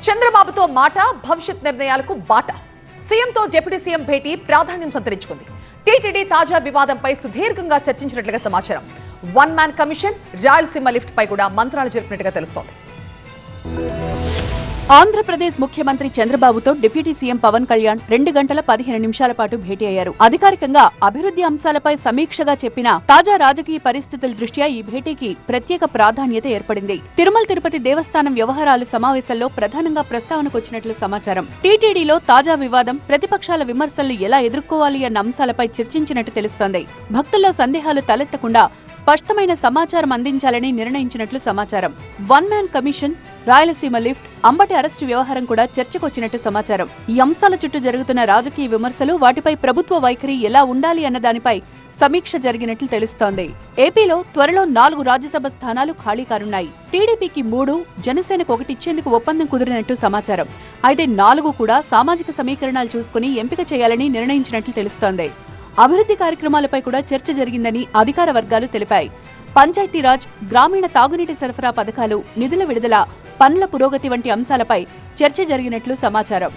చంద్రబాబుతో మాట, భవిష్యత్ నిర్ణయాలకు బాట. సీఎంతో డిప్యూటీ సీఎం భేటీ ప్రాధాన్యం సంతరించుకుంది. టీటీడీ తాజా వివాదంపై సుదీర్ఘంగా చర్చించినట్లుగా సమాచారం. One man commission, Rayalaseema lift పై కూడా మంత్రాలు జరిపినట్టుగా తెలుస్తోంది. ఆంధ్రప్రదేశ్ ముఖ్యమంత్రి చంద్రబాబుతో డిప్యూటీ సీఎం పవన్ కళ్యాణ్ 2 గంటల 15 నిమిషాల పాటు భేటీ అయ్యారు. అధికారికంగా అభివృద్ధి అంశాలపై సమీక్షగా చెప్పిన తాజా రాజకీయ పరిస్థితుల దృష్ట్యా ఈ భేటీకి ప్రత్యేక ప్రాధాన్యత ఏర్పడింది. తిరుమల తిరుపతి దేవస్థానం వ్యవహారాలు సమావేశంలో ప్రధానంగా ప్రస్తావనకొచ్చినట్లు సమాచారం. టీటీడీలో తాజా వివాదం, ప్రతిపక్షాల విమర్శలను ఎలా ఎదుర్కోవాలి అన్న అంశాలపై చర్చించినట్టు తెలుస్తోంది. భక్తుల్లో సందేహాలు తలెత్తకుండా స్పష్టమైన సమాచారం అందించాలని నిర్ణయించినట్లు సమాచారం. One man commission, Rayalaseema lift, Ambati arrest వ్యవహారం కూడా చర్చకొచ్చినట్టు సమాచారం. ఈ అంశాల చుట్టూ జరుగుతున్న రాజకీయ విమర్శలు, వాటిపై ప్రభుత్వ వైఖరి ఎలా ఉండాలి అన్న దానిపై సమీక్ష జరిగినట్లు తెలుస్తోంది. ఏపీలో త్వరలో 4 రాజ్యసభ స్థానాలు ఖాళీ కానున్నాయి. టీడీపీకి 3, జనసేనకు 1 ఇచ్చేందుకు ఒప్పందం కుదిరినట్టు సమాచారం. అయితే 4 కూడా సామాజిక సమీకరణాలు చూసుకుని ఎంపిక చేయాలని నిర్ణయించినట్లు తెలుస్తోంది. అభివృద్ధి కార్యక్రమాలపై కూడా చర్చ జరిగిందని అధికార వర్గాలు తెలిపాయి. పంచాయతీరాజ్, గ్రామీణ తాగునీటి సరఫరా పథకాలు, నిధుల విడుదల, పనుల పురోగతి వంటి అంశాలపై చర్చ జరిగినట్లు సమాచారం.